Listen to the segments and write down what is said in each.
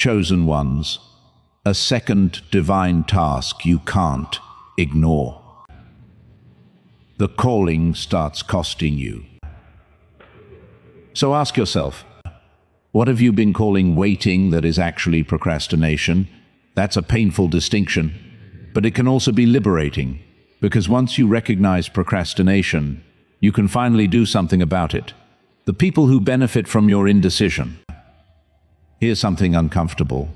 chosen ones, a second divine task you can't ignore. The calling starts costing you. So ask yourself, what have you been calling waiting that is actually procrastination? That's a painful distinction, but it can also be liberating, because once you recognize procrastination, you can finally do something about it. The people who benefit from your indecision. Here's something uncomfortable.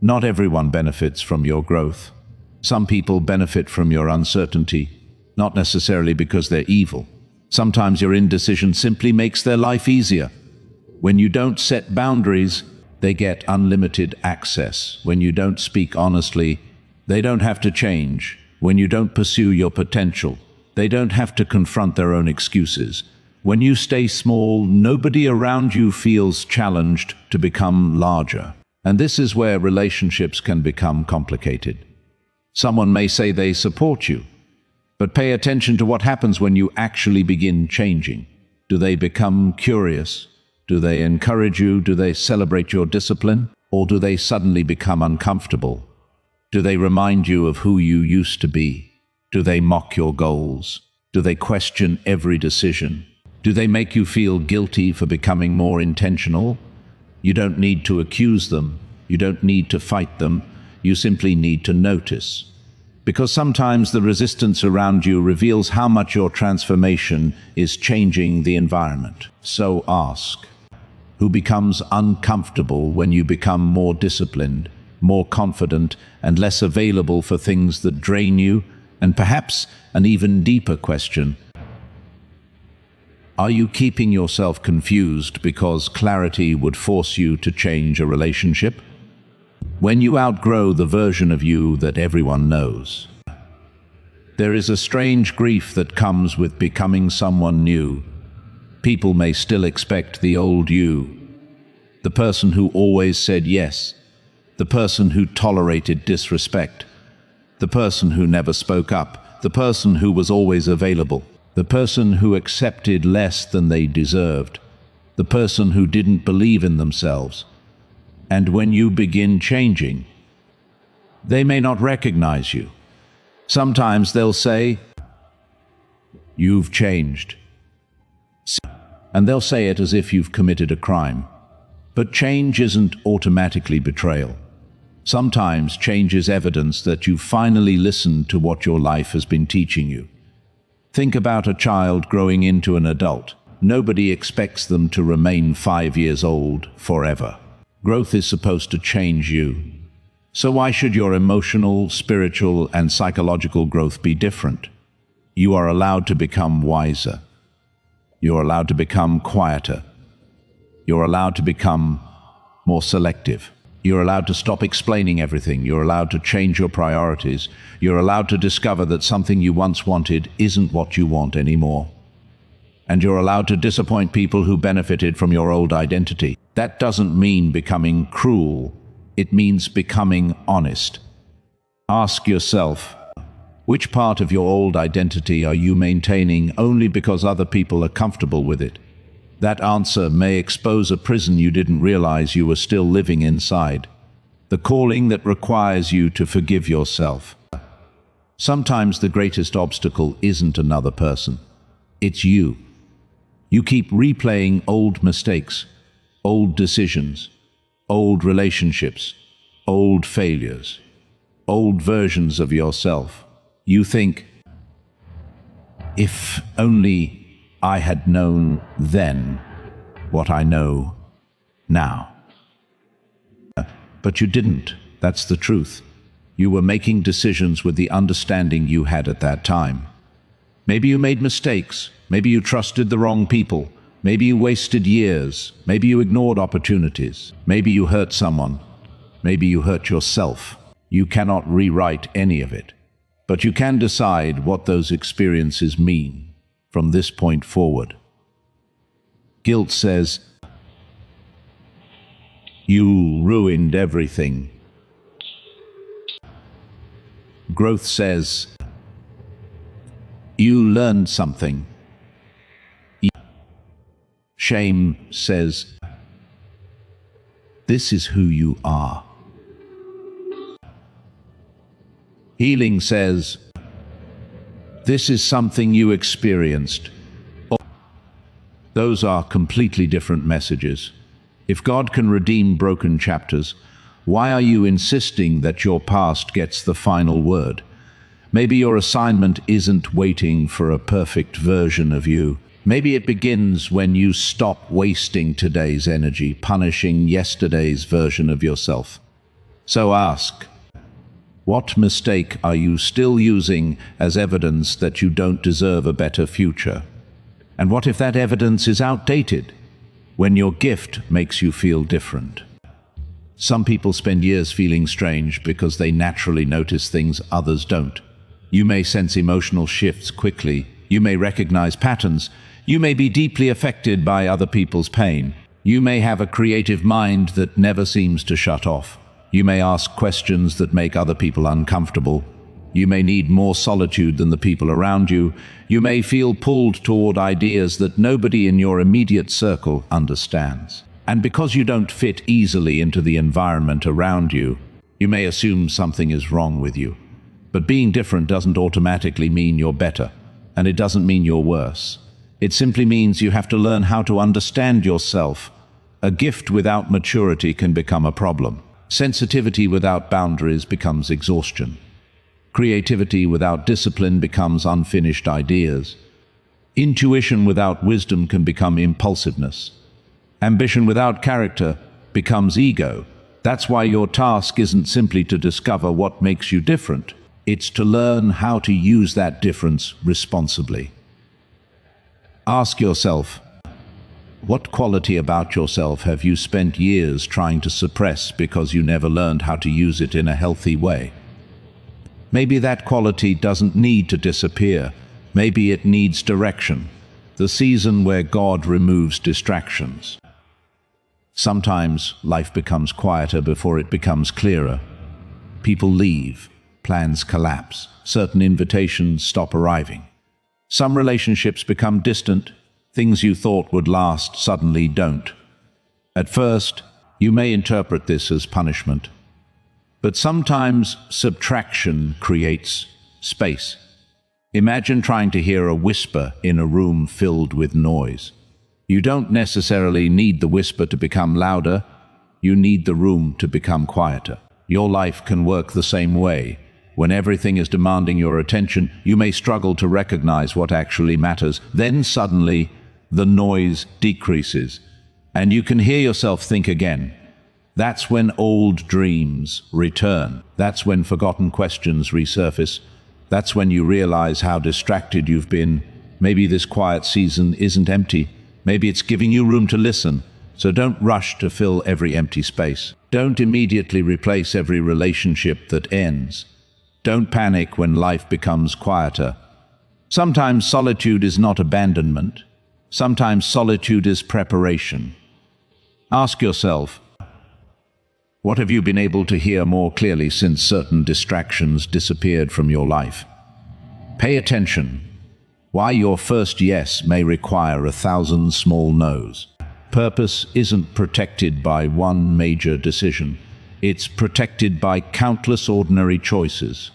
Not everyone benefits from your growth. Some people benefit from your uncertainty, not necessarily because they're evil. Sometimes your indecision simply makes their life easier. When you don't set boundaries, they get unlimited access. When you don't speak honestly, they don't have to change. When you don't pursue your potential, they don't have to confront their own excuses. When you stay small, nobody around you feels challenged to become larger. And this is where relationships can become complicated. Someone may say they support you, but pay attention to what happens when you actually begin changing. Do they become curious? Do they encourage you? Do they celebrate your discipline? Or do they suddenly become uncomfortable? Do they remind you of who you used to be? Do they mock your goals? Do they question every decision? Do they make you feel guilty for becoming more intentional? You don't need to accuse them. You don't need to fight them. You simply need to notice. Because sometimes the resistance around you reveals how much your transformation is changing the environment. So ask, who becomes uncomfortable when you become more disciplined, more confident, and less available for things that drain you? And perhaps an even deeper question, are you keeping yourself confused because clarity would force you to change a relationship? When you outgrow the version of you that everyone knows, there is a strange grief that comes with becoming someone new. People may still expect the old you, the person who always said yes, the person who tolerated disrespect, the person who never spoke up, the person who was always available, the person who accepted less than they deserved, the person who didn't believe in themselves. And when you begin changing, they may not recognize you. Sometimes they'll say, "You've changed." And they'll say it as if you've committed a crime. But change isn't automatically betrayal. Sometimes change is evidence that you've finally listened to what your life has been teaching you. Think about a child growing into an adult. Nobody expects them to remain 5 years old forever. Growth is supposed to change you. So why should your emotional, spiritual, and psychological growth be different? You are allowed to become wiser. You're allowed to become quieter. You're allowed to become more selective. You're allowed to stop explaining everything. You're allowed to change your priorities. You're allowed to discover that something you once wanted isn't what you want anymore. And you're allowed to disappoint people who benefited from your old identity. That doesn't mean becoming cruel. It means becoming honest. Ask yourself, which part of your old identity are you maintaining only because other people are comfortable with it? That answer may expose a prison you didn't realize you were still living inside. The calling that requires you to forgive yourself. Sometimes the greatest obstacle isn't another person. It's you. You keep replaying old mistakes, old decisions, old relationships, old failures, old versions of yourself. You think, if only I had known then what I know now. But you didn't. That's the truth. You were making decisions with the understanding you had at that time. Maybe you made mistakes. Maybe you trusted the wrong people. Maybe you wasted years. Maybe you ignored opportunities. Maybe you hurt someone. Maybe you hurt yourself. You cannot rewrite any of it. But you can decide what those experiences mean from this point forward. Guilt says, "You ruined everything." Growth says, "You learned something." Shame says, This is who you are. Healing says, this is something you experienced. Those are completely different messages. If God can redeem broken chapters, why are you insisting that your past gets the final word? Maybe your assignment isn't waiting for a perfect version of you. Maybe it begins when you stop wasting today's energy punishing yesterday's version of yourself. So ask, what mistake are you still using as evidence that you don't deserve a better future? And what if that evidence is outdated, when your gift makes you feel different? Some people spend years feeling strange because they naturally notice things others don't. You may sense emotional shifts quickly. You may recognize patterns. You may be deeply affected by other people's pain. You may have a creative mind that never seems to shut off. You may ask questions that make other people uncomfortable. You may need more solitude than the people around you. You may feel pulled toward ideas that nobody in your immediate circle understands. And because you don't fit easily into the environment around you, you may assume something is wrong with you. But being different doesn't automatically mean you're better, and it doesn't mean you're worse. It simply means you have to learn how to understand yourself. A gift without maturity can become a problem. Sensitivity without boundaries becomes exhaustion. Creativity without discipline becomes unfinished ideas. Intuition without wisdom can become impulsiveness. Ambition without character becomes ego. That's why your task isn't simply to discover what makes you different. It's to learn how to use that difference responsibly. Ask yourself, what quality about yourself have you spent years trying to suppress because you never learned how to use it in a healthy way? Maybe that quality doesn't need to disappear. Maybe it needs direction, the season where God removes distractions. Sometimes life becomes quieter before it becomes clearer. People leave, plans collapse, certain invitations stop arriving. Some relationships become distant, things you thought would last suddenly don't. At first, you may interpret this as punishment. But sometimes subtraction creates space. Imagine trying to hear a whisper in a room filled with noise. You don't necessarily need the whisper to become louder, you need the room to become quieter. Your life can work the same way. When everything is demanding your attention, you may struggle to recognize what actually matters. Then suddenly, the noise decreases, and you can hear yourself think again. That's when old dreams return. That's when forgotten questions resurface. That's when you realize how distracted you've been. Maybe this quiet season isn't empty. Maybe it's giving you room to listen. So don't rush to fill every empty space. Don't immediately replace every relationship that ends. Don't panic when life becomes quieter. Sometimes solitude is not abandonment. Sometimes solitude is preparation. Ask yourself, what have you been able to hear more clearly since certain distractions disappeared from your life? Pay attention. Why your first yes may require 1,000 small no's. Purpose isn't protected by one major decision. It's protected by countless ordinary choices.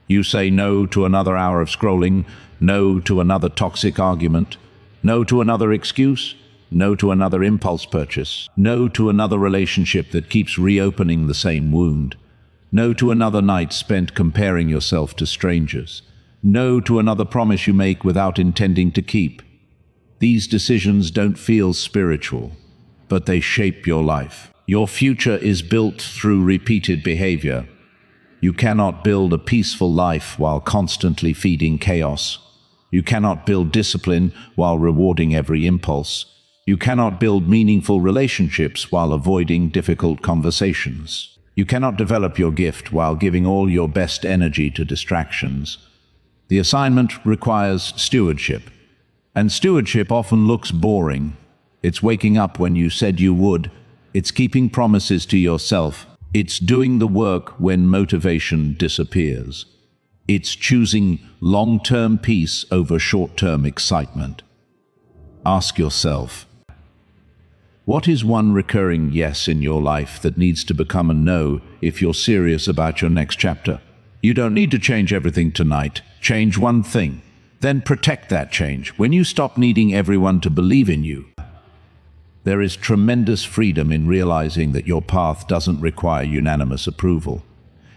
You say no to another hour of scrolling, no to another toxic argument, no to another excuse, no to another impulse purchase, no to another relationship that keeps reopening the same wound, no to another night spent comparing yourself to strangers, no to another promise you make without intending to keep. These decisions don't feel spiritual, but they shape your life. Your future is built through repeated behavior. You cannot build a peaceful life while constantly feeding chaos. You cannot build discipline while rewarding every impulse. You cannot build meaningful relationships while avoiding difficult conversations. You cannot develop your gift while giving all your best energy to distractions. The assignment requires stewardship, and stewardship often looks boring. It's waking up when you said you would. It's keeping promises to yourself. It's doing the work when motivation disappears. It's choosing long-term peace over short-term excitement. Ask yourself, What is one recurring yes in your life that needs to become a no if you're serious about your next chapter? You don't need to change everything tonight. Change one thing. Then protect that change. When you stop needing everyone to believe in you, there is tremendous freedom in realizing that your path doesn't require unanimous approval.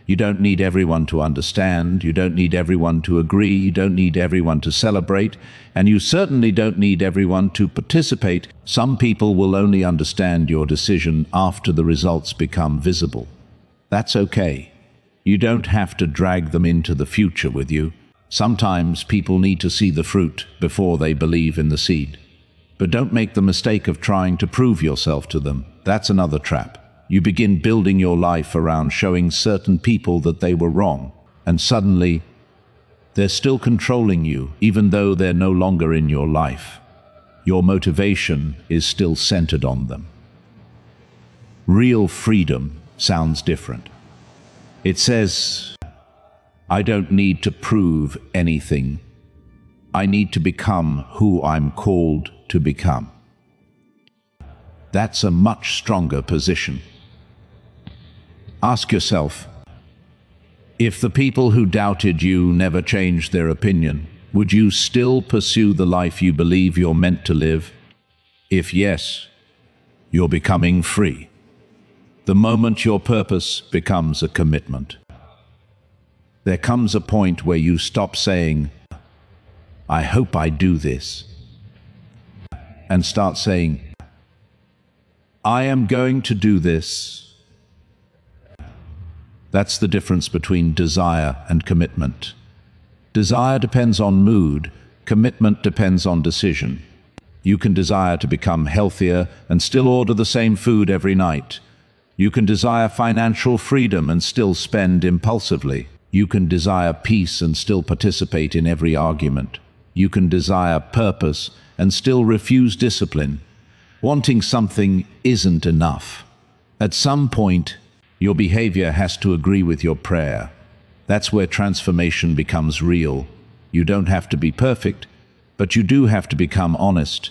You don't need everyone to understand, you don't need everyone to agree, you don't need everyone to celebrate, and you certainly don't need everyone to participate. Some people will only understand your decision after the results become visible. That's okay. You don't have to drag them into the future with you. Sometimes people need to see the fruit before they believe in the seed. But don't make the mistake of trying to prove yourself to them. That's another trap. You begin building your life around showing certain people that they were wrong, and suddenly they're still controlling you, even though they're no longer in your life. Your motivation is still centered on them. Real freedom sounds different. It says, I don't need to prove anything. I need to become who I'm called to become. That's a much stronger position. Ask yourself, if the people who doubted you never changed their opinion, would you still pursue the life you believe you're meant to live? If yes, you're becoming free. The moment your purpose becomes a commitment, there comes a point where you stop saying, I hope I do this, and start saying, I am going to do this. That's the difference between desire and commitment. Desire depends on mood, commitment depends on decision. You can desire to become healthier and still order the same food every night. You can desire financial freedom and still spend impulsively. You can desire peace and still participate in every argument. You can desire purpose and still refuse discipline. Wanting something isn't enough. At some point, your behavior has to agree with your prayer. That's where transformation becomes real. You don't have to be perfect, but you do have to become honest.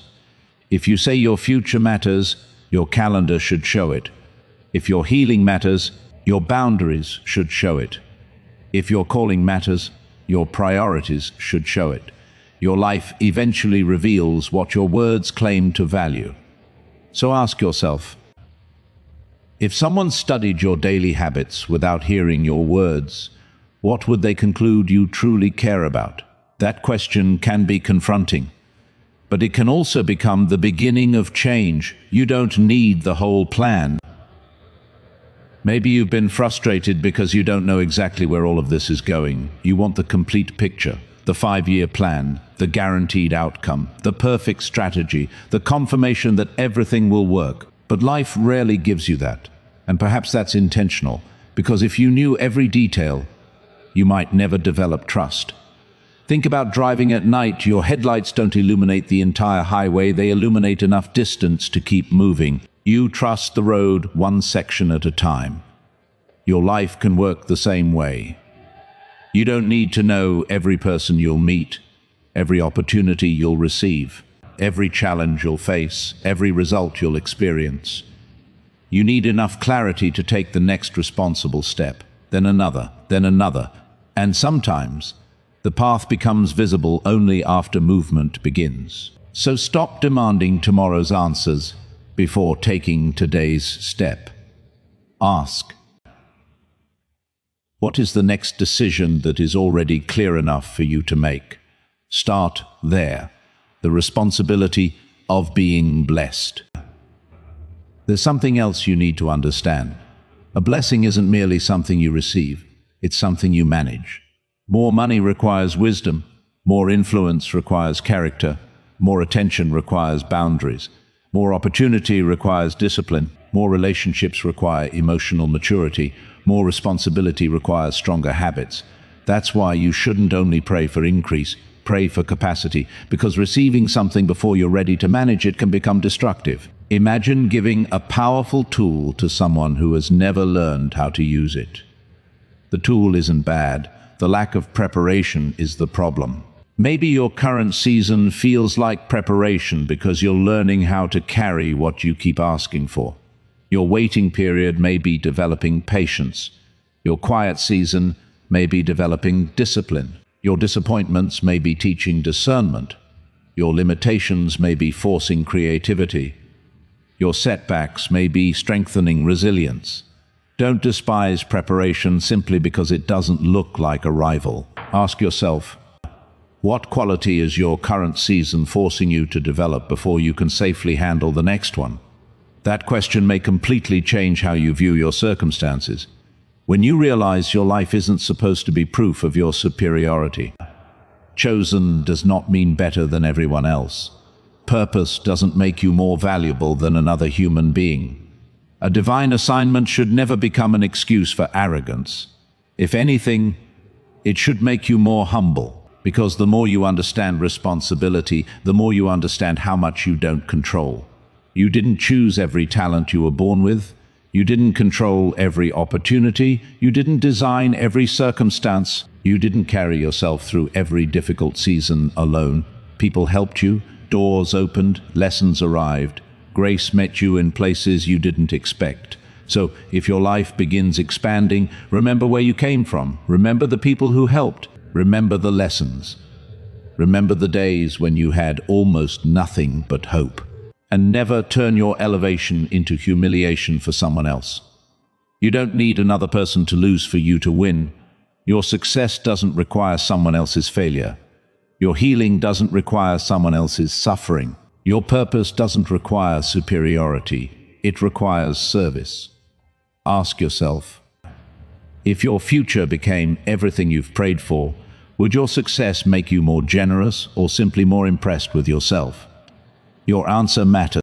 If you say your future matters, your calendar should show it. If your healing matters, your boundaries should show it. If your calling matters, your priorities should show it. Your life eventually reveals what your words claim to value. So ask yourself, if someone studied your daily habits without hearing your words, what would they conclude you truly care about? That question can be confronting, but it can also become the beginning of change. You don't need the whole plan. Maybe you've been frustrated because you don't know exactly where all of this is going. You want the complete picture, the 5-year plan, the guaranteed outcome, the perfect strategy, the confirmation that everything will work. But life rarely gives you that, and perhaps that's intentional, because if you knew every detail, you might never develop trust. Think about driving at night. Your headlights don't illuminate the entire highway, they illuminate enough distance to keep moving. You trust the road one section at a time. Your life can work the same way. You don't need to know every person you'll meet, every opportunity you'll receive, every challenge you'll face, every result you'll experience. You need enough clarity to take the next responsible step, then another, and sometimes the path becomes visible only after movement begins. So stop demanding tomorrow's answers before taking today's step. Ask, what is the next decision that is already clear enough for you to make? Start there. The responsibility of being blessed. There's something else you need to understand. A blessing isn't merely something you receive, it's something you manage. More money requires wisdom, more influence requires character, more attention requires boundaries, more opportunity requires discipline, more relationships require emotional maturity, more responsibility requires stronger habits. That's why you shouldn't only pray for increase, pray for capacity, because receiving something before you're ready to manage it can become destructive. Imagine giving a powerful tool to someone who has never learned how to use it. The tool isn't bad. The lack of preparation is the problem. Maybe your current season feels like preparation because you're learning how to carry what you keep asking for. Your waiting period may be developing patience. Your quiet season may be developing discipline. Your disappointments may be teaching discernment. Your limitations may be forcing creativity. Your setbacks may be strengthening resilience. Don't despise preparation simply because it doesn't look like arrival. Ask yourself, what quality is your current season forcing you to develop before you can safely handle the next one? That question may completely change how you view your circumstances. When you realize your life isn't supposed to be proof of your superiority. Chosen does not mean better than everyone else. Purpose doesn't make you more valuable than another human being. A divine assignment should never become an excuse for arrogance. If anything, it should make you more humble, because the more you understand responsibility, the more you understand how much you don't control. You didn't choose every talent you were born with. You didn't control every opportunity. You didn't design every circumstance. You didn't carry yourself through every difficult season alone. People helped you, doors opened, lessons arrived. Grace met you in places you didn't expect. So if your life begins expanding, remember where you came from. Remember the people who helped. Remember the lessons. Remember the days when you had almost nothing but hope. And never turn your elevation into humiliation for someone else. You don't need another person to lose for you to win. Your success doesn't require someone else's failure. Your healing doesn't require someone else's suffering. Your purpose doesn't require superiority. It requires service. Ask yourself, if your future became everything you've prayed for, would your success make you more generous or simply more impressed with yourself? Your answer matters.